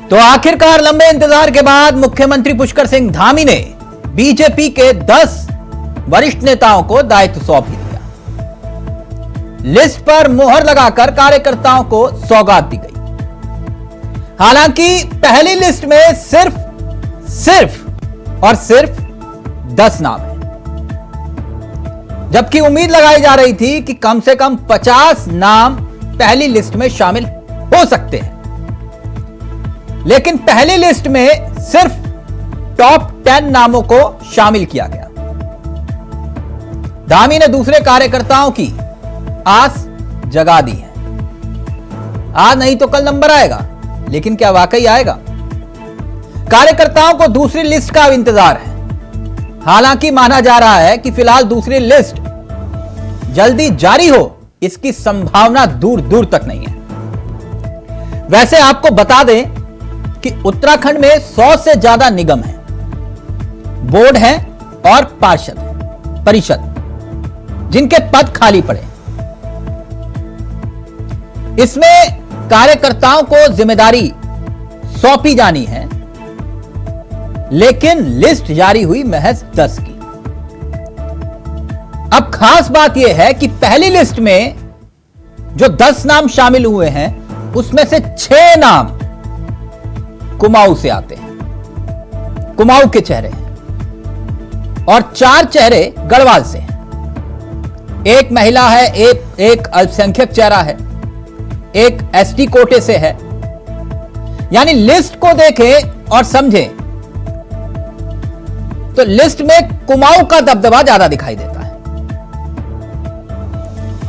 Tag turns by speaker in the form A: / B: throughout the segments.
A: तो आखिरकार लंबे इंतजार के बाद मुख्यमंत्री पुष्कर सिंह धामी ने बीजेपी के 10 वरिष्ठ नेताओं को दायित्व सौंप दिया। लिस्ट पर मोहर लगाकर कार्यकर्ताओं को सौगात दी गई। हालांकि पहली लिस्ट में सिर्फ 10 नाम है, जबकि उम्मीद लगाई जा रही थी कि कम से कम 50 नाम पहली लिस्ट में शामिल हो सकते हैं। लेकिन पहली लिस्ट में सिर्फ टॉप 10 नामों को शामिल किया गया। धामी ने दूसरे कार्यकर्ताओं की आस जगा दी है। आज नहीं तो कल नंबर आएगा, लेकिन क्या वाकई आएगा? कार्यकर्ताओं को दूसरी लिस्ट का इंतजार है। हालांकि माना जा रहा है कि फिलहाल दूसरी लिस्ट जल्दी जारी हो, इसकी संभावना दूर दूर तक नहीं है। वैसे आपको बता दें कि उत्तराखंड में 100 से ज्यादा निगम हैं, बोर्ड हैं और परिषद, जिनके पद खाली पड़े। इसमें कार्यकर्ताओं को जिम्मेदारी सौंपी जानी है, लेकिन लिस्ट जारी हुई महज 10 की। अब खास बात यह है कि पहली लिस्ट में जो 10 नाम शामिल हुए हैं, उसमें से 6 नाम कुमाऊं से आते हैं, कुमाऊं के चेहरे हैं, और 4 चेहरे गढ़वाल से हैं। एक महिला है, एक अल्पसंख्यक चेहरा है, एक एसटी कोटे से है। यानी लिस्ट को देखें और समझें तो लिस्ट में कुमाऊं का दबदबा ज्यादा दिखाई देता है।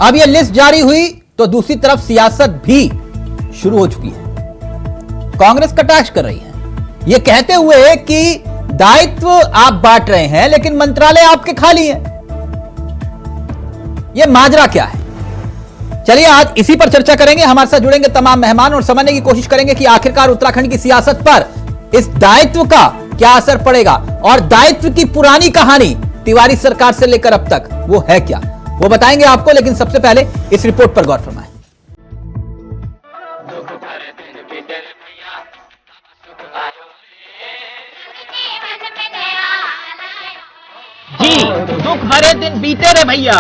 A: अब यह लिस्ट जारी हुई तो दूसरी तरफ सियासत भी शुरू हो चुकी है। कांग्रेस कटाक्ष कर रही है, यह कहते हुए कि दायित्व आप बांट रहे हैं, लेकिन मंत्रालय आपके खाली हैं। यह माजरा क्या है? चलिए आज इसी पर चर्चा करेंगे। हमारे साथ जुड़ेंगे तमाम मेहमान और समझने की कोशिश करेंगे कि आखिरकार उत्तराखंड की सियासत पर इस दायित्व का क्या असर पड़ेगा, और दायित्व की पुरानी कहानी तिवारी सरकार से लेकर अब तक वो है क्या, वो बताएंगे आपको। लेकिन सबसे पहले इस रिपोर्ट पर गौर फरमाएं। जी, दुख भरे दिन बीते रे भैया,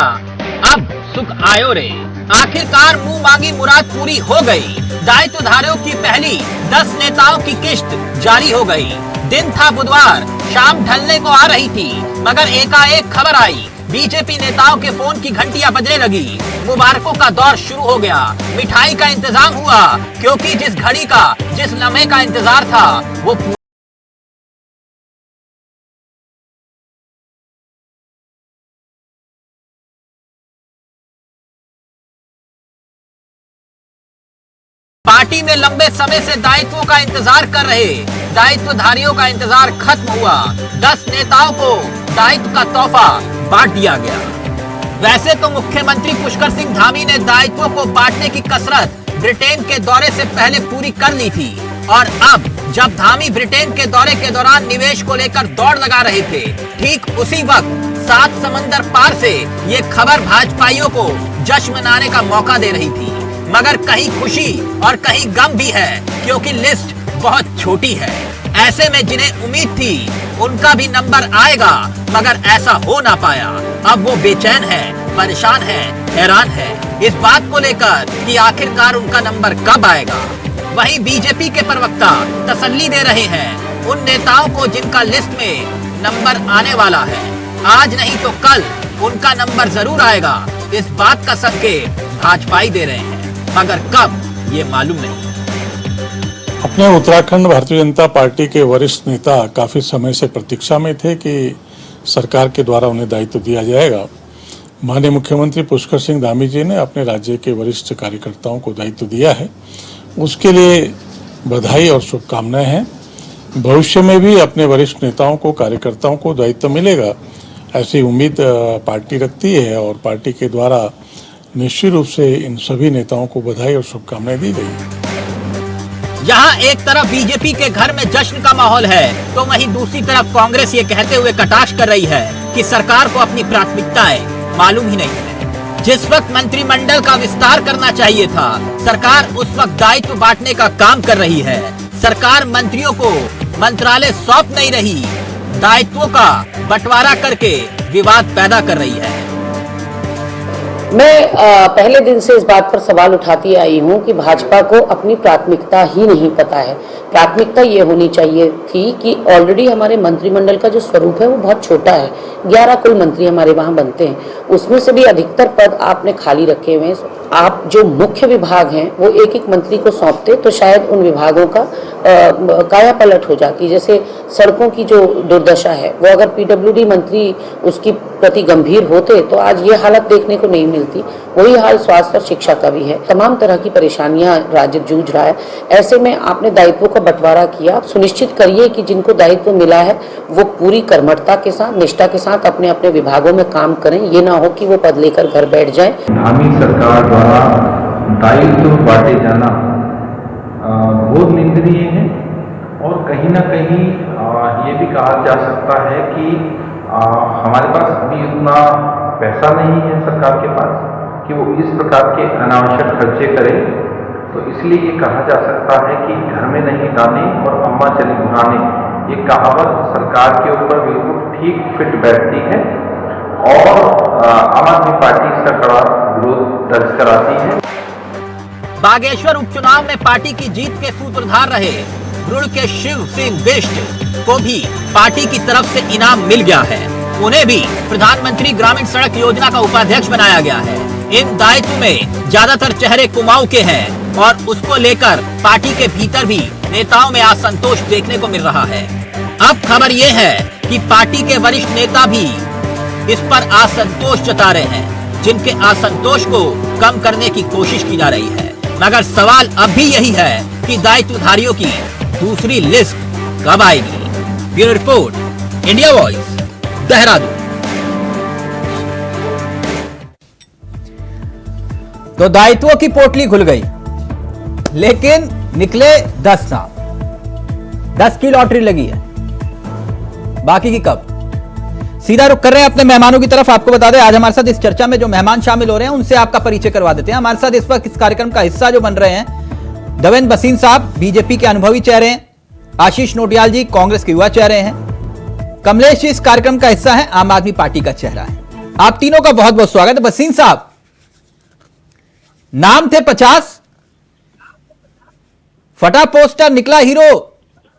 A: अब सुख आयो रे। आखिरकार मुंह मांगी मुराद पूरी हो गई। दायित्वधारियों की पहली 10 नेताओं की किश्त जारी हो गई। दिन था बुधवार, शाम ढलने को आ रही थी, मगर एकाएक खबर आई। बीजेपी नेताओं के फोन की घंटियां बजने लगी। मुबारकों का दौर शुरू हो गया। मिठाई का इंतजाम हुआ, क्योंकि जिस घड़ी का, जिस लम्हे का इंतजार था, वो पार्टी में लंबे समय से दायित्वों का इंतजार कर रहे दायित्वधारियों का इंतजार खत्म हुआ। 10 नेताओं को दायित्व का तोहफा बांट दिया गया। वैसे तो मुख्यमंत्री पुष्कर सिंह धामी ने दायित्वों को बांटने की कसरत ब्रिटेन के दौरे से पहले पूरी कर ली थी, और अब जब धामी ब्रिटेन के दौरे के दौरान निवेश को लेकर दौड़ लगा रहे थे, ठीक उसी वक्त 7 समंदर पार से ये खबर भाजपाइयों को जश्न मनाने का मौका दे रही थी। मगर कहीं खुशी और कहीं गम भी है, क्योंकि लिस्ट बहुत छोटी है। ऐसे में जिन्हें उम्मीद थी उनका भी नंबर आएगा, मगर ऐसा हो ना पाया। अब वो बेचैन है, परेशान है, हैरान है इस बात को लेकर कि आखिरकार उनका नंबर कब आएगा। वहीं बीजेपी के प्रवक्ता तसल्ली दे रहे हैं उन नेताओं को जिनका लिस्ट में नंबर आने वाला है। आज नहीं तो कल उनका नंबर जरूर आएगा, इस बात का संकेत भाजपाई दे रहे हैं, मगर कब ये मालूम नहीं।
B: अपने उत्तराखंड भारतीय जनता पार्टी के वरिष्ठ नेता काफी समय से प्रतीक्षा में थे कि सरकार के द्वारा उन्हें दायित्व दिया जाएगा। माननीय मुख्यमंत्री पुष्कर सिंह धामी जी ने अपने राज्य के वरिष्ठ कार्यकर्ताओं को दायित्व दिया है, उसके लिए बधाई और शुभकामनाएं हैं। भविष्य में भी अपने वरिष्ठ नेताओं को, कार्यकर्ताओं को दायित्व मिलेगा, ऐसी उम्मीद पार्टी रखती है, और पार्टी के द्वारा निश्चित रूप से इन सभी नेताओं को बधाई और शुभकामनाएं दी गई।
A: जहां एक तरफ बीजेपी के घर में जश्न का माहौल है, तो वहीं दूसरी तरफ कांग्रेस ये कहते हुए कटाक्ष कर रही है कि सरकार को अपनी प्राथमिकताएं मालूम ही नहीं है। जिस वक्त मंत्रिमंडल का विस्तार करना चाहिए था, सरकार उस वक्त दायित्व बांटने का काम कर रही है। सरकार मंत्रियों को मंत्रालय सौंप नहीं रही, दायित्वों का बंटवारा करके विवाद पैदा कर रही है।
C: मैं पहले दिन से इस बात पर सवाल उठाती आई हूं कि भाजपा को अपनी प्राथमिकता ही नहीं पता है। प्राथमिकता ये होनी चाहिए थी कि ऑलरेडी हमारे मंत्रिमंडल का जो स्वरूप है वो बहुत छोटा है। 11 कुल मंत्री हमारे वहां बनते हैं, उसमें से भी अधिकतर पद आपने खाली रखे हुए हैं। आप जो मुख्य विभाग हैं वो एक एक मंत्री को सौंपते तो शायद उन विभागों का काया पलट हो जाती। जैसे सड़कों की जो दुर्दशा है वो अगर पीडब्ल्यूडी मंत्री उसकी प्रति गंभीर होते तो आज ये हालत देखने को नहीं मिलती। वही हाल स्वास्थ्य और शिक्षा का भी है। तमाम तरह की परेशानियां राज्य जूझ रहा है। ऐसे में आपने दायित्वों का बंटवारा किया। सुनिश्चित करिए कि जिनको दायित्व मिला है वो पूरी कर्मठता के साथ, निष्ठा के साथ अपने अपने विभागों में काम करें। ये ना हो कि वो पद लेकर घर बैठ जाएं।
D: धामी सरकार द्वारा दायित्व बांटे जाना बहुत निंदनीय है और कहीं ना कहीं ये भी कहा जा सकता है कि हमारे पास अभी उतना पैसा नहीं है सरकार के पास कि वो इस प्रकार के अनावश्यक खर्चे करे। तो इसलिए ये कहा जा सकता है कि घर में नहीं दाने और अम्मा चली घुराने, ये कहावत सरकार के ऊपर बिल्कुल ठीक फिट बैठती है और आम आदमी पार्टी इसका कड़ा विरोध दर्ज कराती है।
A: बागेश्वर उपचुनाव में पार्टी की जीत के सूत्रधार रहे रुड़ के शिव सिंह बिष्ट को भी पार्टी की तरफ से इनाम मिल गया है। उन्हें भी प्रधानमंत्री ग्रामीण सड़क योजना का उपाध्यक्ष बनाया गया है। इन दायित्व में ज्यादातर चेहरे कुमाऊं के हैं और उसको लेकर पार्टी के भीतर भी नेताओं में असंतोष देखने को मिल रहा है। अब खबर ये है कि पार्टी के वरिष्ठ नेता भी इस पर असंतोष जता रहे हैं, जिनके असंतोष को कम करने की कोशिश की जा रही है। मगर सवाल अब भी यही है कि दायित्वधारियों की दूसरी लिस्ट कब आएगी। Bureau report, India voice, Dehradun. तो दायित्वों की पोटली खुल गई, लेकिन निकले 10 नाम। 10 की लॉटरी लगी है, बाकी की कब। सीधा रुख कर रहे हैं अपने मेहमानों की तरफ। आपको बता दें आज हमारे साथ इस चर्चा में जो मेहमान शामिल हो रहे हैं उनसे आपका परिचय करवा देते हैं। हमारे साथ इस वक्त इस कार्यक्रम का हिस्सा जो बन रहे हैं देवेंद्र भसीन साहब, बीजेपी के अनुभवी चेहरे हैं। आशीष नोटियाल जी, कांग्रेस के युवा चेहरे हैं। कमलेश जी इस कार्यक्रम का हिस्सा है, आम आदमी पार्टी का चेहरा है। आप तीनों का बहुत बहुत स्वागत है। भसीन साहब, नाम थे 50, फटा पोस्टर, निकला हीरो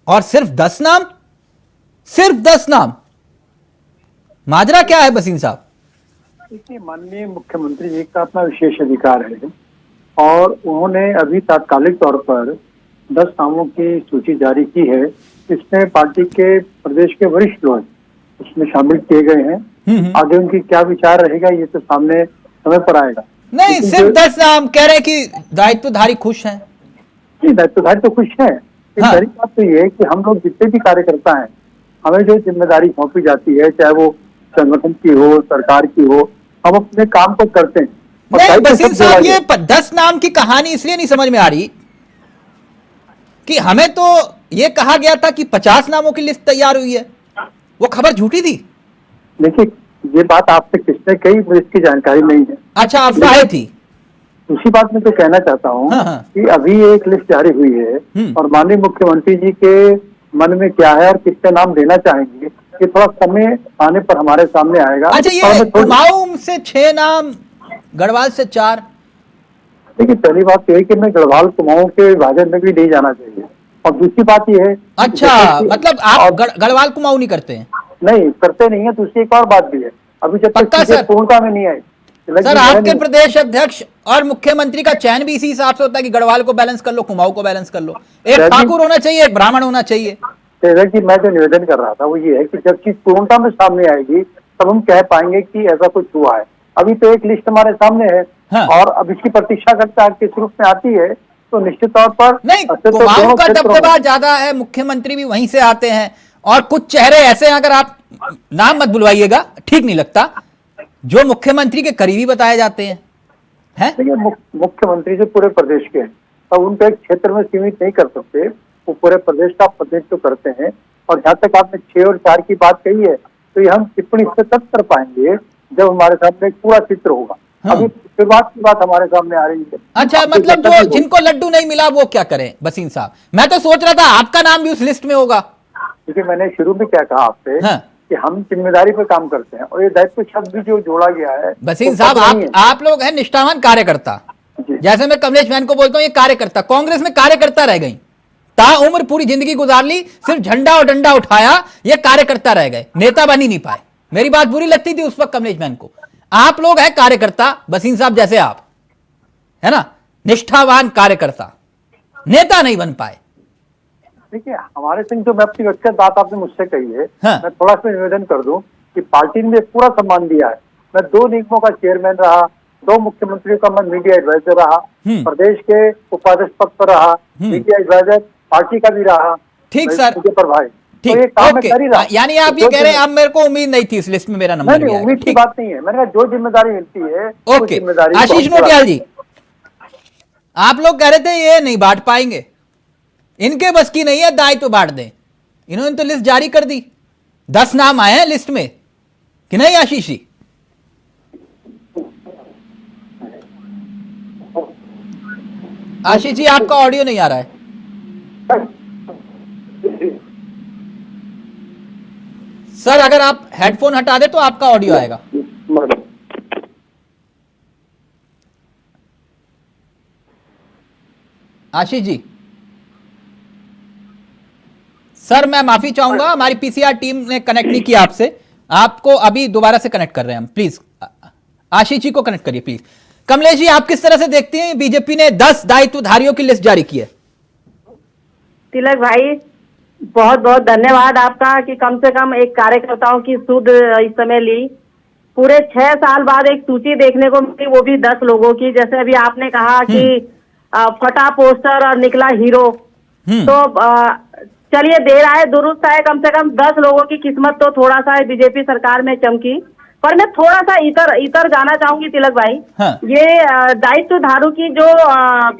A: और सिर्फ 10 नाम, सिर्फ 10 नाम। माजरा क्या है भसीन साहब?
E: देखिए, माननीय मुख्यमंत्री जी का अपना विशेष अधिकार है और उन्होंने अभी तात्कालिक तौर पर 10 नामों की सूची जारी की है। इसमें पार्टी के प्रदेश के वरिष्ठ लोग उसमें शामिल किए गए हैं। आगे उनकी क्या विचार रहेगा ये तो सामने समय पर आएगा।
A: नहीं, सिर्फ 10 नाम कह रहे हैं कि दायित्वधारी खुश हैं।
E: जी, दायित्वधारी तो खुश है।
A: हाँ।
E: पहली बात तो ये है कि हम लोग जितने भी कार्यकर्ता हैं, हमें जो जिम्मेदारी सौंपी जाती है, चाहे वो संगठन की हो, सरकार की हो, हम अपने काम को करते हैं।
A: नहीं भसीन साहब, ये 10 नाम की कहानी इसलिए नहीं समझ में आ रही कि हमें तो ये कहा गया था कि 50 नामों की लिस्ट तैयार हुई है। वो खबर झूठी थी।
E: देखिए, ये बात आपसे किसने कही मुझे इसकी जानकारी नहीं है।
A: अच्छा, अफवाहें थी।
E: दूसरी बात मैं तो कहना चाहता हूँ
A: हाँ।
E: कि अभी एक लिस्ट जारी हुई है और माननीय मुख्यमंत्री जी के मन में क्या है और किसके नाम देना चाहेंगे, ये थोड़ा समय आने पर हमारे सामने आएगा।
A: अच्छा, ये कुमाऊं से 6 नाम, गढ़वाल से 4।
E: देखिए, पहली बात तो है कि मैं गढ़वाल कुमाऊं के विभाजन में भी नहीं जाना चाहिए और दूसरी बात ये है।
A: अच्छा, मतलब आप गढ़वाल कुमाऊं नहीं करते हैं?
E: नहीं करते नहीं है। दूसरी एक और बात भी है, अभी जब तक चीजें पूर्णता में नहीं आई।
A: सर, आपके प्रदेश अध्यक्ष और मुख्यमंत्री का चयन भी इसी हिसाब से होता है कि गढ़वाल को बैलेंस कर लो, कुमाऊं को बैलेंस कर लो। एक ठाकुर होना चाहिए, एक ब्राह्मण होना चाहिए।
E: जी, मैं जो निवेदन कर रहा था वो ये है कि जब चीज पूर्णता में सामने आएगी तब हम कह पाएंगे कि ऐसा कुछ हुआ है। अभी तो एक लिस्ट हमारे सामने है। हाँ। और अब इसकी प्रतीक्षा करता है किस रूप में आती है, तो निश्चित तौर पर
A: नहीं, कुमाऊं का दबदबा ज्यादा है, मुख्यमंत्री भी वहीं से आते हैं और कुछ चेहरे ऐसे हैं, अगर आप नाम मत बुलवाइएगा, ठीक नहीं लगता, जो मुख्यमंत्री के करीबी बताए जाते हैं।
E: देखिए, मुख्यमंत्री जो पूरे प्रदेश के हैं, तो उनको एक क्षेत्र में सीमित नहीं कर सकते। वो पूरे प्रदेश का प्रतिनिधित्व करते हैं। और जहाँ तक आपने 6 और 4 की बात कही है, तो ये हम टिप्पणी से तब कर पाएंगे जब हमारे सामने एक पूरा चित्र होगा। अभी शुरुआत की बात हमारे सामने आ रही है।
A: अच्छा, मतलब जो जिनको लड्डू नहीं मिला वो क्या करें वसीम साहब? मैं तो सोच रहा था आपका नाम भी उस लिस्ट में होगा।
E: क्योंकि मैंने शुरू में क्या कहा आपसे,
A: हाँ।
E: कि हम जिम्मेदारी पर काम करते हैं, और ये दायित्व शब्द भी जो जोड़ा गया है
A: वसीम
E: वो
A: साहब,
E: पता नहीं है।
A: आप लोग हैं निष्ठावान कार्यकर्ता।
E: जी।
A: जैसे मैं कमलेश बहन को बोलता हूँ ये कार्यकर्ता, कांग्रेस में कार्यकर्ता रह गई, ताउम्र पूरी जिंदगी गुजार ली, सिर्फ झंडा और डंडा उठाया, ये कार्यकर्ता रह गए, नेता बन ही नहीं पाए। मेरी बात बुरी लगती थी उस वक्त कमलेश बहन को। आप लोग हैं कार्यकर्ता, वसीम साहब जैसे आप, है ना, निष्ठावान कार्यकर्ता, नेता नहीं बन पाए।
E: देखिए, हमारे संग जो मैं अपनी व्यक्तिगत बात आपने मुझसे कही है,
A: हाँ।
E: मैं थोड़ा सा निवेदन कर दूं कि पार्टी ने पूरा सम्मान दिया है। मैं 2 निगमों का चेयरमैन रहा, 2 मुख्यमंत्रियों का मैं मीडिया एडवाइजर रहा, प्रदेश के उपाध्यक्ष पद पर रहा, मीडिया एडवाइजर पार्टी का भी रहा।
A: ठीक सर,
E: मुझे पर भाई
A: ठीक,
E: तो ये काम मैं
A: ओके।
E: कर ही रहा।
A: यानी आप ये कह रहे हैं अब मेरे को उम्मीद नहीं थी इस लिस्ट में मेरा नंबर भी
E: नहीं,
A: आएगा।
E: उम्मीद की
A: ठीक,
E: बात नहीं है। मैंने कहा जो जिम्मेदारी मिलती है उस
A: ओके।
E: जिम्मेदारी को
A: आशीष
E: हम पूरा
A: नोटियाल जी, आप लोग कह रहे थे ये नहीं बांट पाएंगे, इनके बस की नहीं है दायित्व बांट दें। इन्होंने तो लिस्ट जारी कर दी, 10 नाम आए हैं लिस्ट में, कि नहीं आशीष जी? आशीष जी आपका ऑडियो नहीं आ रहा है। सर अगर आप हेडफोन हटा दे तो आपका ऑडियो आएगा। आशीष जी, सर मैं माफी चाहूंगा, हमारी पीसीआर टीम ने कनेक्ट नहीं किया आपसे, आपको अभी दोबारा से कनेक्ट कर रहे हैं हम। प्लीज आशीष जी को कनेक्ट करिए प्लीज। कमलेश जी, आप किस तरह से देखते हैं बीजेपी ने 10 दायित्वधारियों की लिस्ट जारी की है?
F: तिलक भाई, बहुत बहुत धन्यवाद आपका कि कम से कम एक कार्यकर्ताओं की सुध इस समय ली। पूरे 6 साल बाद एक सूची देखने को मिली, वो भी 10 लोगों की। जैसे अभी आपने कहा कि फटा पोस्टर और निकला हीरो, तो चलिए देर आए दुरुस्त आए, कम से कम 10 लोगों की किस्मत तो थोड़ा सा बीजेपी सरकार में चमकी। पर मैं थोड़ा सा इतर जाना चाहूंगी तिलक भाई।
A: हाँ।
F: ये दायित्वधारु की जो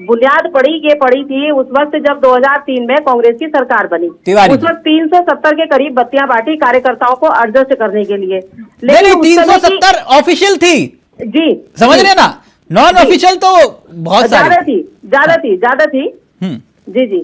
F: बुनियाद पड़ी थी उस वक्त जब 2003 में कांग्रेस की सरकार बनी। उस वक्त 370 के करीब बत्तियां बांटी कार्यकर्ताओं को एडजस्ट करने के लिए।
A: लेकिन 370 ऑफिशियल थी
F: जी,
A: समझ रहे ना, नॉन ऑफिशियल तो बहुत
F: ज्यादा थी जी जी।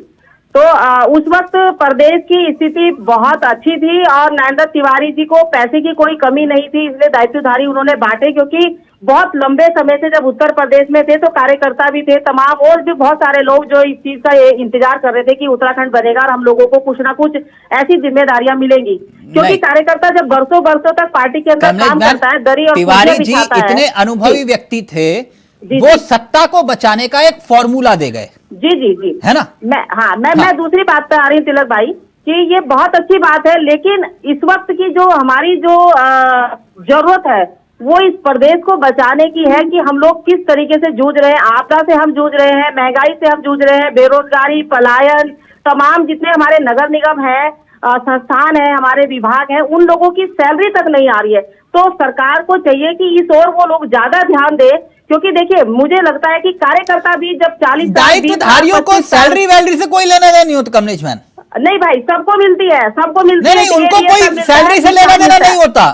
F: तो उस वक्त प्रदेश की स्थिति बहुत अच्छी थी और नरेंद्र तिवारी जी को पैसे की कोई कमी नहीं थी, इसलिए दायित्वधारी उन्होंने बांटे। क्योंकि बहुत लंबे समय से जब उत्तर प्रदेश में थे तो कार्यकर्ता भी थे, तमाम और भी बहुत सारे लोग जो इस चीज का इंतजार कर रहे थे कि उत्तराखंड बनेगा और हम लोगों को कुछ ना कुछ ऐसी जिम्मेदारियां मिलेंगी। क्योंकि कार्यकर्ता जब बरसों तक पार्टी के अंदर काम करता है, दरी और
A: तिवारी जी इतने अनुभवी व्यक्ति थे, वो सत्ता को बचाने का एक फॉर्मूला दे गए।
F: जी जी जी, है ना। मैं दूसरी बात पे आ रही हूँ तिलक भाई कि ये बहुत अच्छी बात है, लेकिन इस वक्त की जो हमारी जो जरूरत है वो इस प्रदेश को बचाने की है कि हम लोग किस तरीके से जूझ रहे हैं। आपदा से हम जूझ रहे हैं, महंगाई से हम जूझ रहे हैं, बेरोजगारी, पलायन, तमाम जितने हमारे नगर निगम है, संस्थान है, हमारे विभाग है, उन लोगों की सैलरी तक नहीं आ रही है। तो सरकार को चाहिए कि इस ओर वो लोग ज्यादा ध्यान दे। क्योंकि देखिए, मुझे लगता है कि कार्यकर्ता भी जब 40
A: दायित्वधारियों को सैलरी वैलरी से कोई लेना देना नहीं होता कमलेश मैन।
F: नहीं भाई, सबको मिलती है, सबको मिलती है।
A: नहीं, उनको कोई सैलरी से लेना देना नहीं होता,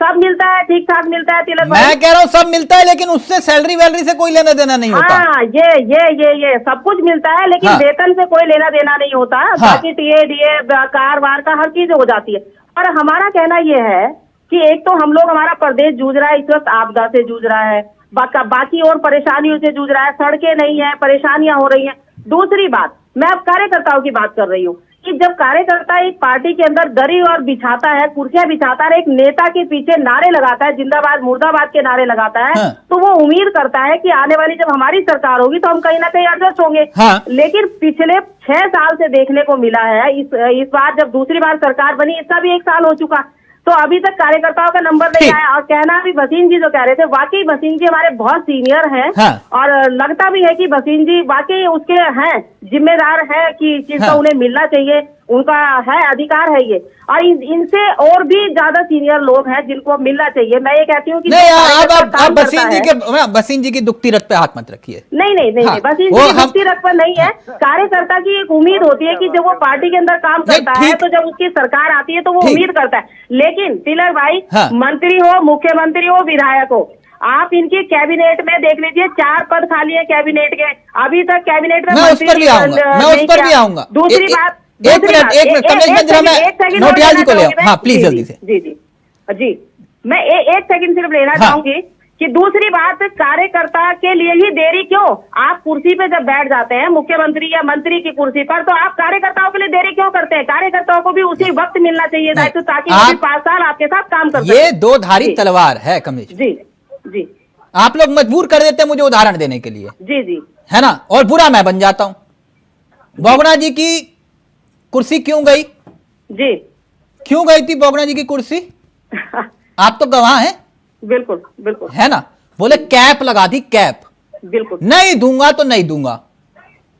F: सब मिलता है, ठीक ठाक मिलता है तिलक भाई।
A: मैं कह रहा हूँ सब मिलता है, लेकिन उससे सैलरी वैलरी से कोई लेना देना नहीं होता।
F: हाँ, ये सब कुछ मिलता है, लेकिन वेतन से कोई लेना देना नहीं होता। बाकी टीए डीए कार वार का हर चीज हो जाती है। और हमारा कहना ये है कि एक तो हम लोग, हमारा प्रदेश जूझ रहा है इस वक्त, आपदा से जूझ रहा है, बाकी और परेशानियों से जूझ रहा है, सड़कें नहीं है, परेशानियां हो रही हैं। दूसरी बात, मैं अब कार्यकर्ताओं की बात कर रही हूँ कि जब कार्यकर्ता एक पार्टी के अंदर दरी और बिछाता है, कुर्सियां बिछाता है, एक नेता के पीछे नारे लगाता है, जिंदाबाद मुर्दाबाद के नारे लगाता है, तो वो उम्मीद करता है कि आने वाली जब हमारी सरकार होगी तो हम कहीं ना कहीं एडजस्ट होंगे। लेकिन पिछले 6 साल से देखने को मिला है, इस बार जब दूसरी बार सरकार बनी, इसका भी 1 साल हो चुका, तो अभी तक कार्यकर्ताओं का नंबर नहीं आया। और कहना भी भसीन जी जो कह रहे थे, वाकई भसीन जी हमारे बहुत सीनियर हैं। और लगता भी है कि भसीन जी वाकई उसके हैं, जिम्मेदार है कि चीज का उन्हें मिलना चाहिए, उनका है, अधिकार है ये। और इनसे और भी ज्यादा सीनियर लोग हैं जिनको मिलना चाहिए। मैं ये कहती हूँ कि
A: आप भसीन जी की दुखती रथ पे हाथ मत रखिए।
F: नहीं, भसीन जी की दुखती रथ पर नहीं है। कार्यकर्ता की एक उम्मीद होती है कि जब वो पार्टी के अंदर काम करता है तो जब उसकी सरकार आती है तो वो उम्मीद करता है। लेकिन तिलक भाई, मंत्री हो, मुख्यमंत्री हो, विधायक हो, आप इनकी कैबिनेट में देख लीजिए 4 पद खाली है कैबिनेट के, अभी तक कैबिनेट में
A: मैं उस पर भी आऊंगा, मैं उस पर भी आऊंगा।
F: दूसरी बात,
A: एक मिनट कमलेश भाई, जरा मैं नोटियाल जी को ले आऊं। हाँ प्लीज जल्दी से।
F: जी जी जी, मैं एक सेकंड सिर्फ लेना चाहूंगी कि दूसरी बात, कार्यकर्ता के लिए ही देरी क्यों? आप कुर्सी पे जब बैठ जाते हैं मुख्यमंत्री या मंत्री की कुर्सी पर, तो आप कार्यकर्ताओं के लिए देरी क्यों करते हैं? कार्यकर्ताओं को भी उसी वक्त मिलना चाहिए दायित्व, ताकि वो भी 5 साल आपके साथ काम कर सकें।
A: ये दो धारी तलवार है कमलेश
F: जी जी,
A: आप लोग मजबूर कर देते हैं मुझे उदाहरण देने के लिए,
F: जी जी,
A: है ना, और बुरा मैं बन जाता हूं। बोगना जी की कुर्सी क्यों गई?
F: जी
A: क्यों गई थी बोगना जी की कुर्सी? आप तो गवाह हैं।
F: बिल्कुल बिल्कुल,
A: है ना, बोले कैप लगा दी, कैप
F: बिल्कुल
A: नहीं दूंगा तो नहीं दूंगा,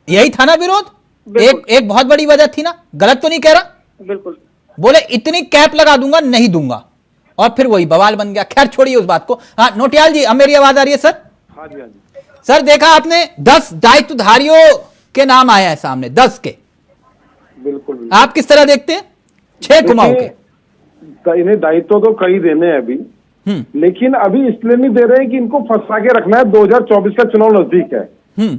A: यही था ना विरोध? एक बहुत बड़ी वजह थी ना, गलत तो नहीं कह रहा?
F: बिल्कुल,
A: बोले इतनी कैप लगा दूंगा, नहीं दूंगा, और फिर वही बवाल बन गया। खैर छोड़िए उस बात को। हाँ नोटियाल जी, अब मेरी आवाज आ रही है सर?
E: हाँ जी हाँ जी
A: सर देखा आपने 10 दायित्वधारियों के नाम आए हैं सामने, 10 के,
E: बिल्कुल।
A: आप किस तरह देखते हैं? 6 कुमाऊं के।
E: इन्हें दायित्व तो कई देने हैं अभी, लेकिन अभी इसलिए नहीं दे रहे हैं कि इनको फंसा के रखना है। 2024 का चुनाव नजदीक है,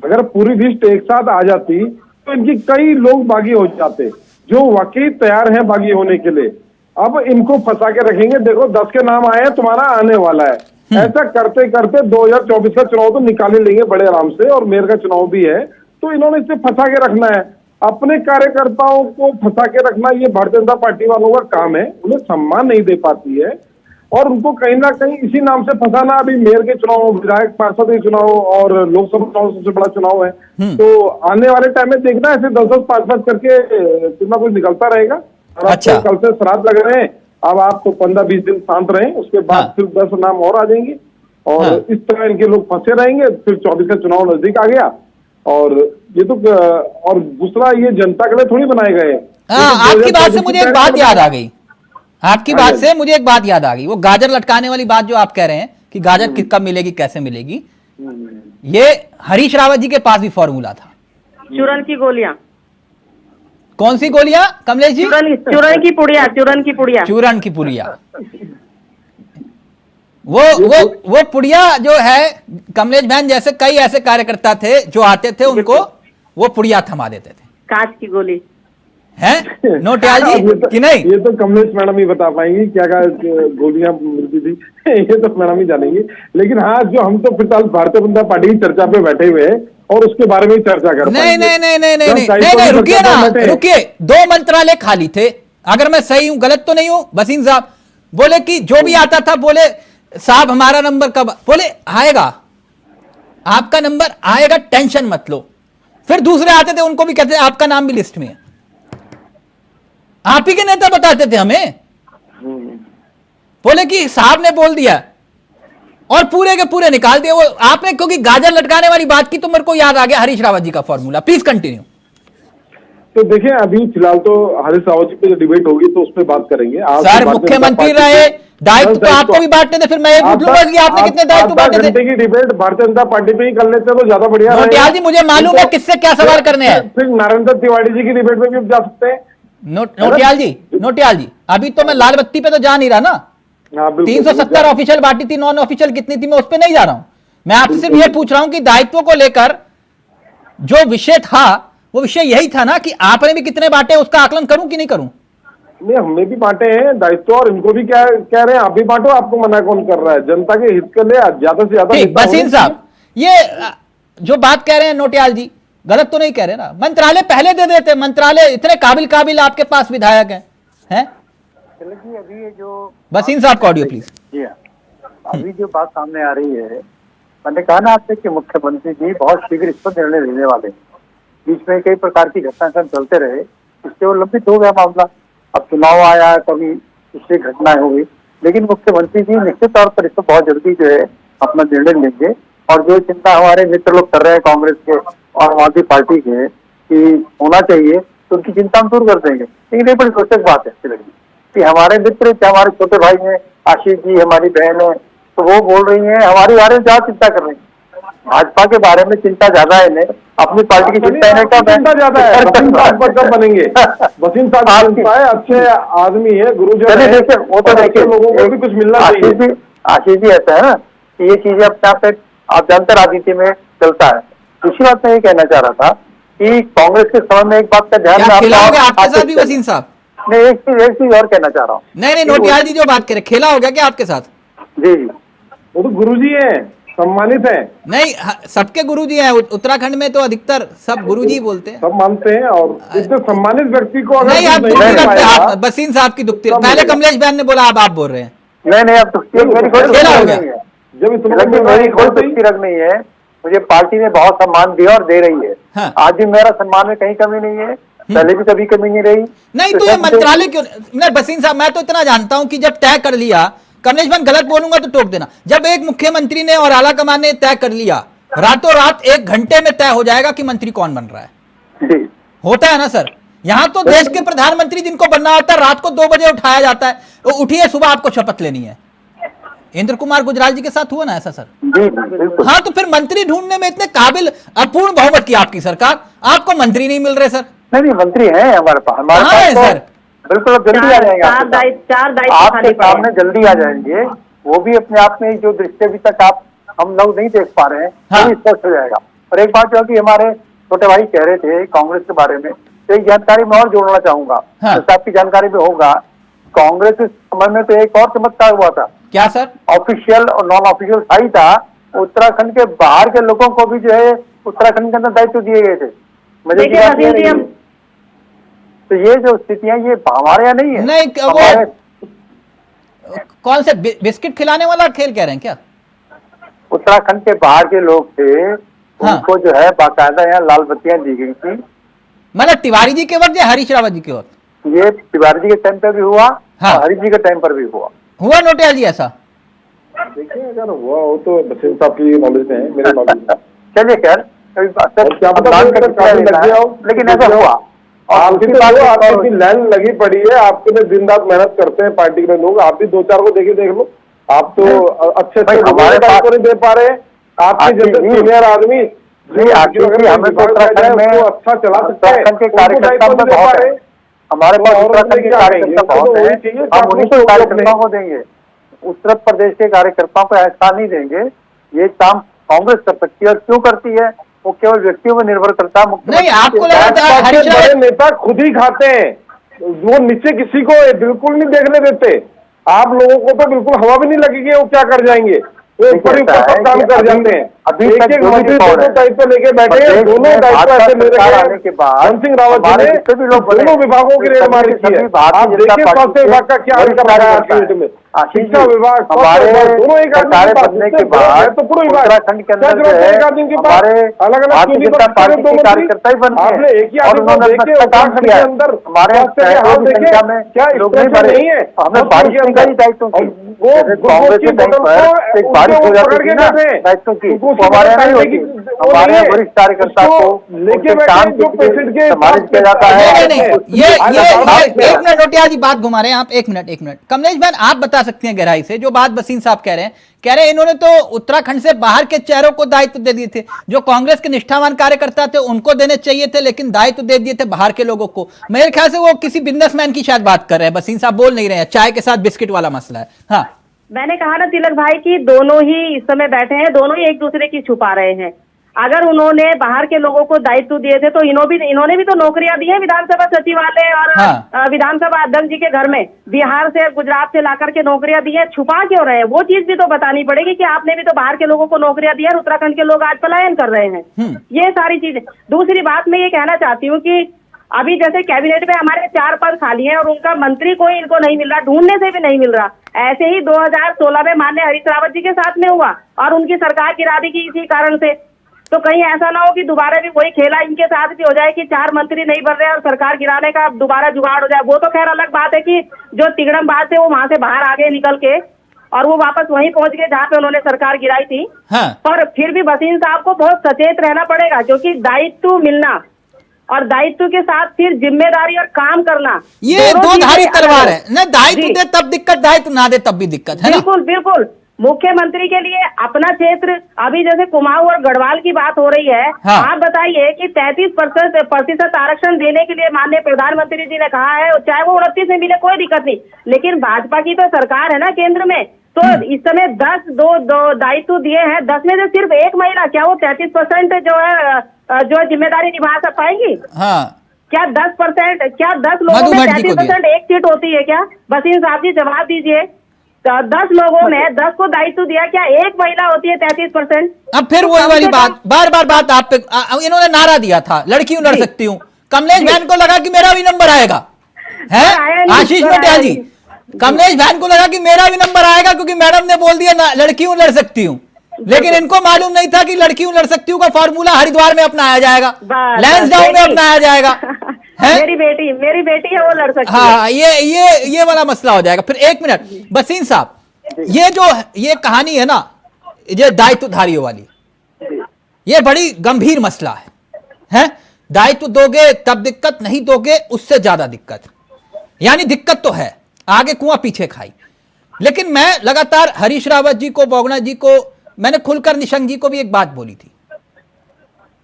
E: अगर पूरी लिस्ट एक साथ आ जाती तो इनकी कई लोग बागी हो जाते जो वाकई तैयार हैं बागी होने के लिए। अब इनको फंसा के रखेंगे, देखो 10 के नाम आए हैं, तुम्हारा आने वाला है। ऐसा करते करते 2024 का चुनाव तो निकाल ही लेंगे बड़े आराम से, और मेयर का चुनाव भी है, तो इन्होंने इसे फंसा के रखना है। अपने कार्यकर्ताओं को फंसा के रखना ये भारतीय जनता पार्टी वालों का काम है, उन्हें सम्मान नहीं दे पाती है, और उनको कहीं ना कहीं इसी नाम से फंसाना। अभी मेयर के चुनाव, विधायक पार्षद के चुनाव और लोकसभा चुनाव सबसे बड़ा चुनाव है, तो आने वाले टाइम में देखना ऐसे 10-10, 5-5 करके कुछ ना कुछ निकलता रहेगा। और
A: अच्छा।
E: कल से श्राद्ध लग रहे हैं, अब आप तो 15-20 दिन शांत रहें, उसके बाद फिर 10 नाम और आ जाएंगे, और इस तरह इनके लोग फंसे रहेंगे। फिर 24 का चुनाव नजदीक आ गया, और ये तो, और दूसरा ये जनता के लिए थोड़ी बनाए गए हैं।
A: आपकी बात से मुझे एक बात याद आ गई, आपकी बात से मुझे एक बात याद आ गई, वो गाजर लटकाने वाली बात जो आप कह रहे हैं कि गाजर कब मिलेगी, कैसे मिलेगी, ये हरीश रावत जी के पास भी फॉर्मूला था।
F: चूरन की गोलियां।
A: कौन सी गोलियां कमलेश जी?
F: चूरन की पुड़िया, चूरन की पुड़िया,
A: चूरन की पुड़िया। वो पुड़िया जो है, कमलेश बहन जैसे कई ऐसे कार्यकर्ता थे जो आते थे, उनको वो पुड़िया थमा देते थे।
F: कांच की गोली
A: है नोटियाल जी कि नहीं?
E: ये तो कमलेश मैडम ही बता पाएंगी क्या गोलियां मिलती थी ये तो मैडम ही जानेंगी। लेकिन हाँ, जो हम तो फिलहाल भारतीय जनता पार्टी की चर्चा पे बैठे हुए हैं और उसके बारे में ही चर्चा कर
A: नहीं, रुकिए ना, रुकिए। 2 मंत्रालय खाली थे, अगर मैं सही हूं, गलत तो नहीं हूं। वसीम साहब बोले कि जो भी आता था, बोले साहब हमारा नंबर कब? बोले आएगा, आपका नंबर आएगा, टेंशन मत लो। फिर दूसरे आते थे, उनको भी कहते थे आपका नाम भी लिस्ट में है। आप ही के नेता बताते थे हमें, बोले कि साहब ने बोल दिया, और पूरे के पूरे निकाल दिया। वो आपने क्योंकि गाजर लटकाने वाली बात की तो मेरे को याद आ गया हरीश रावत जी का फॉर्मूला। Please continue.
E: तो देखिए, अभी फिलहाल तो हरीश रावत जी पे जो डिबेट होगी तो उस पर बात करेंगे।
A: सर मुख्यमंत्री रहे, दायित्व तो आपको भी बांटने थे, फिर मैं ये पूछ लूंगा कि आपने कितने दायित्व बांटे थे?
E: घंटे की डिबेट भारतीय जनता पार्टी पे ही कर लेते तो ज्यादा बढ़िया।
A: नोटियाल जी मुझे मालूम है किससे क्या सवाल करने हैं।
E: फिर नारायण दत्त तिवारी जी की डिबेट में भी जा सकते हैं।
A: नोटियाल जी अभी तो मैं लाल बत्ती पे तो जा नहीं रहा ना। 370 ऑफिशियल बांटी थी, नॉन ऑफिशियल कितनी थी, मैं उस पर नहीं जा रहा हूं। मैं आपसे सिर्फ ये पूछ रहा हूं कि दायित्व को लेकर जो विषय था, वो विषय यही था ना कि आपने भी कितने बांटे, उसका आकलन करूं कि नहीं करूं?
E: नहीं, हमने भी बांटे हैं दायित्व, और इनको भी क्या कह रहे हैं, आप भी बांटो। आपको मना कौन कर रहा है? जनता के हित के लिए ज्यादा से ज्यादा।
A: वसीम साहब, ये जो बात कह रहे हैं नोटियाल जी, गलत तो नहीं कह रहे ना? मंत्रालय पहले दे देते, मंत्रालय इतने काबिल आपके पास विधायक हैं।
E: अभी ये जो
A: वसीम साहब का ऑडियो प्लीज।
E: जी, अभी जो बात सामने आ रही है, मैंने कहा ना आपसे कि मुख्यमंत्री जी बहुत शीघ्र इस पर निर्णय लेने वाले। बीच में कई प्रकार की घटनाक्रम चलते रहे, इससे वो लंबित हो गया मामला। अब चुनाव आया, कभी दूसरी घटनाएं हो गई, लेकिन मुख्यमंत्री जी निश्चित तौर पर इसको बहुत जल्दी जो है अपना निर्णय लेंगे। और जो चिंता हमारे मित्र लोग कर रहे हैं कांग्रेस के और आम आदमी पार्टी के कि होना चाहिए, तो उनकी चिंता हम दूर कर देंगे। लेकिन ये बड़ी रोचक बात है कि हमारे मित्र, हमारे छोटे भाई हैं आशीष जी, हमारी बहन है, तो वो बोल रही हैं हमारे बारे में ज्यादा चिंता कर रही है। भाजपा के बारे में चिंता ज्यादा है इन्हें, अपनी पार्टी की चिंता इन्हें कब ज्यादा है? कब बनेंगे? वसीम साहब अच्छे आदमी है, गुरुजन है,
F: वो तो देखिए
E: लोगों को भी कुछ मिलना चाहिए।
F: आशीष जी ऐसा है ना
E: ये चीजें अपने आप में आप जानते राजनीति में चलता है। दूसरी बात मैं ये कहना चाह रहा था कि कांग्रेस के समय में एक बात का ध्यान
A: क्या खेला हो गया आपके साथ भी वसीम साहब?
E: नहीं, एक चीज और कहना चाह रहा हूँ।
A: नहीं, नोटियाल जी जो बात करें, खेला हो गया क्या आपके साथ?
E: जी जी,
G: वो तो गुरुजी हैं, सम्मानित हैं।
A: नहीं, सबके गुरुजी हैं। उत्तराखंड में तो अधिकतर सब गुरुजी बोलते हैं,
G: सब मानते हैं। और इतने सम्मानित व्यक्ति को अगर
A: नहीं, आप
G: कुछ
A: दुखती
G: कर
A: रखते हैं।
G: पाएगा,
A: आप वसीम साहब की दुखती, पहले कमलेश बहन ने बोला, अब आप बोल रहे हैं।
E: नहीं, अब तो मेरी कोई
A: खेला हो गया।
E: नहीं है,
G: जब इतना
E: मेरी कोई दुखती रख नहीं है। मुझे पार्टी ने बहुत सम्मान दिया और दे रही है।
A: हाँ।
E: आज भी मेरा सम्मान में कहीं कमी नहीं है, पहले भी कभी कमी नहीं रही।
A: नहीं तो ये मंत्रालय क्यों नहीं? वसीम साहब, मैं तो इतना जानता हूं कि जब तय कर लिया, कमलेश बहन गलत बोलूंगा तो टोक देना, जब एक मुख्यमंत्री ने और आला कमान ने तय कर लिया, रातों रात 1 घंटे में तय हो जाएगा कि मंत्री कौन बन रहा है।
E: जी,
A: होता है ना सर? यहां तो देश के प्रधानमंत्री जिनको बनना होता है, रात को 2 बजे उठाया जाता है, वो उठिए सुबह आपको शपथ लेनी है। इंद्र कुमार गुजराल जी के साथ हुआ ना ऐसा सर?
E: जी बिल्कुल।
A: हाँ, तो फिर मंत्री ढूंढने में इतने काबिल, अपूर्ण बहुमत की आपकी सरकार, आपको मंत्री नहीं मिल रहे सर।
E: नहीं, मंत्री हैं हमारे पास,
A: कहाँ है
E: तो
A: सर?
E: बिल्कुल अब जल्दी आ जाएंगे
F: चार दायित्व
E: आपके
F: खाली पड़े
E: सामने, जल्दी आ जाएंगे। वो भी अपने आप में जो दृष्टि अभी तक हम लोग नहीं देख पा रहे हैं,
A: हाँ।
E: वो भी स्पष्ट हो जाएगा। और एक बात जो है कि हमारे छोटे भाई कह रहे थे कांग्रेस के बारे में, तो एक जानकारी मैं और जोड़ना चाहूंगा,
A: हाँ।
E: जैसे आपकी जानकारी में होगा, कांग्रेस के समय में तो एक और चमत्कार हुआ था।
A: क्या सर?
E: ऑफिशियल और नॉन ऑफिशियल सही था, उत्तराखंड के बाहर के लोगों को भी जो है उत्तराखंड के अंदर दायित्व दिए गए थे। मजे की
F: देखिए
E: बात ये
F: नजीर जी,
E: रही
F: हम
E: है। तो ये जो स्थितियां ये हमारे यहाँ नहीं है।
A: नहीं, वो
E: हमारे
A: कौन से बिस्किट खिलाने वाला खेल कह रहे हैं क्या?
E: उत्तराखंड के बाहर के लोग थे,
A: हाँ।
E: उनको जो है बाकायदा यहाँ लाल बत्तियां दी गई थी।
A: मतलब तिवारी जी के वक्त या हरीश रावत जी के वक्त?
E: ये तिवारी जी के टाइम पर भी हुआ,
A: हाँ।
E: और हरीश जी के टाइम पर भी हुआ।
A: नोटियाल जी ऐसा?
G: देखिए अगर हुआ हो तो वसीम साहब की नॉलेज में है, मेरे नॉलेज में।
E: चलिए खैर,
G: क्या पता लग गया हो,
E: लेकिन ऐसा हुआ। और
G: आपकी
E: दूसरी
G: तो
E: बात
G: जो
E: एक और
G: आपकी लाइन लगी पड़ी है, आपके लिए दिन रात मेहनत करते हैं पार्टी में लोग। आप भी 2-4 को देख लो, आप तो अच्छे
E: भाई, हमारे पास
G: को नहीं दे पा रहे। आपके जैसे सीनियर आदमी
E: जी, आखिर भी हमें तो उत्तराखंड में
G: अच्छा चला सकते हैं,
E: उत्तराखंड के कार्यकर्ताओं में बहुत है। हमारे पास उत्तराखंड के कार्यकर्ता बहुत है, हम उन्हीं को कार्यकर्ताओं को देंगे। उत्तर प्रदेश के कार्यकर्ताओं को ऐसा नहीं देंगे। ये काम कांग्रेस कर सकती है, और क्यों करती है वो केवल व्यक्तियों पर निर्भर करता है।
A: नहीं, आपको लगा था हरीश
G: बड़े
A: रावत?
G: नेता खुद ही खाते हैं, वो नीचे किसी को बिल्कुल नहीं देखने देते। आप लोगों को तो बिल्कुल हवा भी नहीं लगेगी वो क्या कर जाएंगे, वो ऊपर ही ऊपर सब काम कर जाते हैं।
E: अभी
G: एक
E: तक
G: एक
E: जो भी
G: मंत्री
E: रिकॉर्ड है,
G: 2 दायित्व लेके बैठे हैं, दोनों दायित्व ऐसे ले रहे हैं।
E: आने के बाद
G: धन सिंह रावत जी ने
E: जितने भी लोग बने,
G: दोनों विभागों की रेड मार रखी है। आप देखिए स्वास्थ्य विभाग का क्या हाल कर रहा है आज की डेट में, शिक्षा विभाग, स्वास्थ्य विभाग, दोनों एक आदमी के पास
E: बनने के बाद
G: तो पूरा विभाग
E: उत्तराखंड के अंदर जो है
G: एक आदमी के पास
E: हमारे
G: अलग अलग
E: भारतीय जनता पार्टी के कार्यकर्ता ही बनते हैं।
G: आपने एक ही
E: और
G: आदमी को
E: उन्होंने
G: देखे
E: अपना काम
G: उत्तराखंड
E: किया
G: के
E: है।
G: अंदर
E: हमारे
G: स्वास्थ्य के हाल
E: बड़ी
G: देखे,
E: संख्या में
G: क्या
E: लोग नहीं भरे,
G: नहीं है?
E: हमें बारिश के कई दायित्व की,
G: वो
E: कांग्रेस के टाइम पर एक बारिश हो जाती थी ना दायित्व की, वो हमारे यहाँ नहीं होती। हमारे यहाँ वरिष्ठ कार्यकर्ता को
G: लेके
E: उनके काम
G: जो पेशेंट के
E: सम्मानित किया जाता है।
A: नहीं, ये एक मिनट नोटियाल जी, बात घुमा रहे हैं आप। एक मिनट कमलेश बहन, आप बता सकती हैं गहराई से जो बात वसीम साहब कह रहे हैं इन्होंने तो उत्तराखंड से बाहर के चेहरों को दायित्व दे दिए थे। जो कांग्रेस के निष्ठावान कार्यकर्ता थे उनको देने चाहिए थे, लेकिन दायित्व दे दिए थे बाहर के लोगों को। मेरे ख्याल से वो किसी बिजनेसमैन की शायद बात कर रहे हैं, वसीम साहब बोल नहीं रहे हैं, चाय के साथ बिस्किट वाला मसला है। हाँ,
F: मैंने कहा ना तिलक भाई की दोनों ही इस समय बैठे हैं, दोनों ही एक दूसरे की छुपा रहे हैं। अगर उन्होंने बाहर के लोगों को दायित्व दिए थे तो इन्होंने भी तो नौकरियां दी है विधानसभा सचिवालय और
A: हाँ।
F: विधानसभा अध्यक्ष जी के घर में बिहार से गुजरात से लाकर के नौकरियां दी है। छुपा क्यों रहे हैं? वो चीज भी तो बतानी पड़ेगी कि आपने भी तो बाहर के लोगों को नौकरियां दी है और उत्तराखंड के लोग आज पलायन कर रहे हैं। ये सारी चीजें। दूसरी बात मैं ये कहना चाहती हूँ कि अभी जैसे कैबिनेट में हमारे 4 पद खाली हैं और उनका मंत्री कोई इनको नहीं मिल रहा, ढूंढने से भी नहीं मिल रहा। ऐसे ही 2016 में माननीय हरीश रावत जी के साथ में हुआ और उनकी सरकार गिरा दी गई इसी कारण से। तो कहीं ऐसा ना हो कि दोबारा भी वही खेला इनके साथ भी हो जाए कि 4 मंत्री नहीं बन रहे और सरकार गिराने का दोबारा जुगाड़ हो जाए। वो तो खैर अलग बात है कि जो तिगड़मबाज थे वो वहां से बाहर आ गए निकल के और वो वापस वहीं पहुंच गए जहाँ पे उन्होंने सरकार गिराई थी।
A: हाँ।
F: पर फिर भी वसीम साहब को बहुत सचेत रहना पड़ेगा, क्योंकि दायित्व मिलना और दायित्व के साथ फिर जिम्मेदारी और काम करना,
A: ये दो धारी तलवार है ना। दायित्व दे तब दिक्कत, दायित्व ना दे तब भी दिक्कत है ना।
F: बिल्कुल बिल्कुल। मुख्यमंत्री के लिए अपना क्षेत्र, अभी जैसे कुमाऊं और गढ़वाल की बात हो रही है।
A: हाँ।
F: आप बताइए कि 33% आरक्षण देने के लिए माननीय प्रधानमंत्री जी ने कहा है, चाहे वो 29 में मिले कोई दिक्कत नहीं, लेकिन भाजपा की तो सरकार है ना केंद्र में। तो इस समय 10 दो दायित्व दिए हैं, 10 में से सिर्फ एक महिला, क्या वो 33% जो जिम्मेदारी निभा कर पाएंगी?
A: हाँ,
F: क्या 10%, क्या 10 लोगों में 33% एक सीट होती है क्या? बसीन साहब जी जवाब दीजिए। 10 लोगों में 10 को दायित्व दिया, क्या एक महिला होती है 33%?
A: अब फिर वही वाली बात, बार बार बात आप पे, इन्होंने नारा दिया था लड़की हूं लड़ सकती हूँ, कमलेश बहन को लगा कि मेरा भी नंबर आएगा, है आशीष नोटियाल जी, कमलेश बहन को लगा कि मेरा भी नंबर आएगा क्योंकि मैडम ने बोल दिया लड़की हूं लड़ सकती हूँ, लेकिन इनको मालूम नहीं था कि लड़की हूं लड़ सकती हूँ का फॉर्मूला हरिद्वार में अपनाया जाएगा, लैंसडाउन में अपनाया जाएगा,
F: मेरी बेटी है वो लड़ सकती है।
A: हाँ, ये वाला मसला हो जाएगा। फिर एक मिनट बसीन साहब, ये कहानी है ना, ये दायित्वधारियों वाली, ये बड़ी गंभीर मसला है? दायित्व दोगे तब दिक्कत, नहीं दोगे उससे ज्यादा दिक्कत, यानी दिक्कत तो है, आगे कुआं पीछे खाई। लेकिन मैं लगातार हरीश रावत जी को, बोगना जी को, मैंने खुलकर निशंक जी को भी एक बात बोली थी,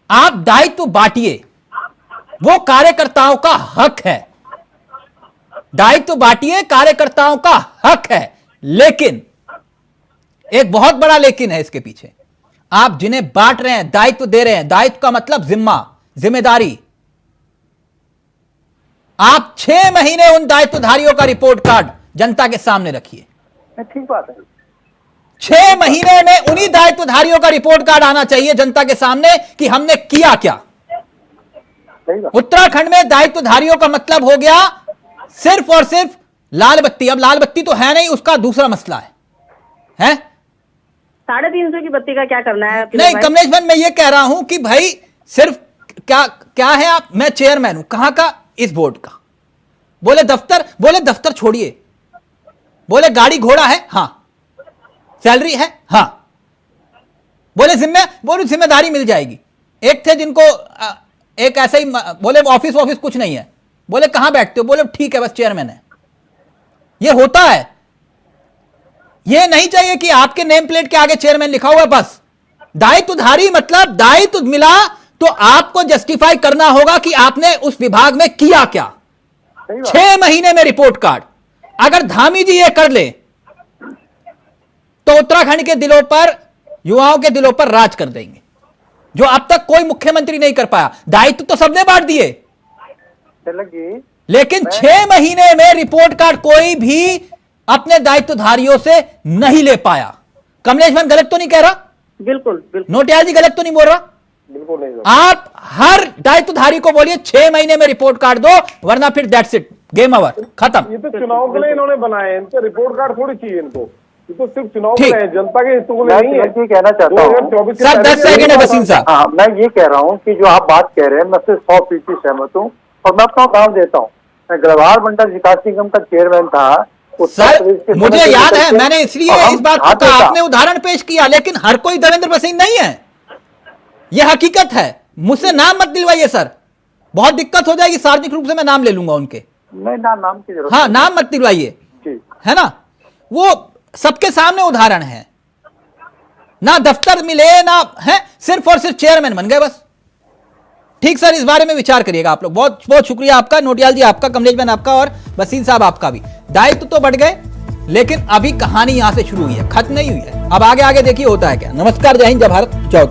A: आप दायित्व बांटिए, वो कार्यकर्ताओं का हक है, दायित्व बांटिए, कार्यकर्ताओं का हक है। लेकिन एक बहुत बड़ा लेकिन है इसके पीछे, आप जिन्हें बांट रहे हैं, दायित्व दे रहे हैं, दायित्व का मतलब जिम्मेदारी, आप 6 महीने उन दायित्वधारियों का रिपोर्ट कार्ड जनता के सामने रखिए।
E: ठीक बात है।
A: 6 महीने में उन्हीं दायित्वधारियों का रिपोर्ट कार्ड आना चाहिए जनता के सामने कि हमने किया क्या। उत्तराखंड में दायित्वधारियों का मतलब हो गया सिर्फ और सिर्फ लाल बत्ती। अब लाल बत्ती तो है नहीं, उसका दूसरा मसला है
F: 350 की बत्ती का क्या करना है?
A: नहीं कमलेश भाई, मैं ये कह रहा हूं कि भाई सिर्फ क्या है आप, मैं चेयरमैन हूं, कहां का? इस बोर्ड का। बोले दफ्तर छोड़िए, बोले गाड़ी घोड़ा है, हां, सैलरी है, हां, बोले जिम्मेदारी मिल जाएगी। एक थे जिनको एक ऐसा ही बोले ऑफिस कुछ नहीं है, बोले कहां बैठते हो, बोले ठीक है बस चेयरमैन है। ये होता है, ये नहीं चाहिए कि आपके नेम प्लेट के आगे चेयरमैन लिखा हुआ है बस। दायित्वधारी मतलब दायित्व मिला तो आपको जस्टिफाई करना होगा कि आपने उस विभाग में किया क्या। 6 महीने में रिपोर्ट कार्ड, अगर धामी जी ये कर ले तो उत्तराखंड के दिलों पर, युवाओं के दिलों पर राज कर देंगे, जो अब तक कोई मुख्यमंत्री नहीं कर पाया। दायित्व तो सबने बांट दिए, लेकिन 6 महीने में रिपोर्ट कार्ड कोई भी अपने दायित्वधारियों से नहीं ले पाया। कमलेश भाई गलत तो नहीं कह रहा?
F: बिल्कुल।
A: नोटियाल जी गलत तो नहीं बोल रहा?
G: बिल्कुल नहीं।
A: आप हर दायित्वधारी को बोलिए 6 महीने में रिपोर्ट कार्ड दो, वरना फिर दैट्स इट, गेम ओवर, खत्म।
G: ये तो चुनाव के लिए इन्होंने बनाए, इनको रिपोर्ट कार्ड थोड़ी चाहिए, इनको ये तो सिर्फ चुनाव के लिए, जनता के हितों के लिए नहीं है।
E: ये कहना चाहता हूँ
G: 2024 के
A: सर 10 सेकंड है बसीन साहब।
E: हाँ, मैं ये कह रहा हूँ कि जो आप बात कह रहे हैं मैं सिर्फ 100% सहमत हूँ, और मैं अपना काम देता हूँ। मैं गढ़वाल मंडल विकास निगम का चेयरमैन था
A: सर, मुझे याद है, मैंने इसलिए इस बात को कहा, आपने उदाहरण पेश किया, लेकिन हर कोई देवेंद्र भसीन नहीं है, यह हकीकत है। मुझसे नाम मत दिलवाइए सर, बहुत दिक्कत हो जाएगी, सार्वजनिक रूप से मैं नाम ले लूंगा उनके।
E: नहीं, नाम की जरूरत,
A: हाँ, नाम मत दिलवाइए, है ना। वो सबके सामने उदाहरण है, ना दफ्तर मिले ना है, सिर्फ और सिर्फ चेयरमैन बन गए बस। ठीक सर, इस बारे में विचार करिएगा आप लोग। बहुत बहुत शुक्रिया आपका, नोटियाल जी आपका, कमलेश बहन आपका, और बसीन साहब आपका भी। दायित्व तो बढ़ गए, लेकिन अभी कहानी यहां से शुरू हुई है, खत्म नहीं हुई है। अब आगे देखिए होता है क्या। नमस्कार, जय हिंद, जय भारत, जय उत्तराखंड।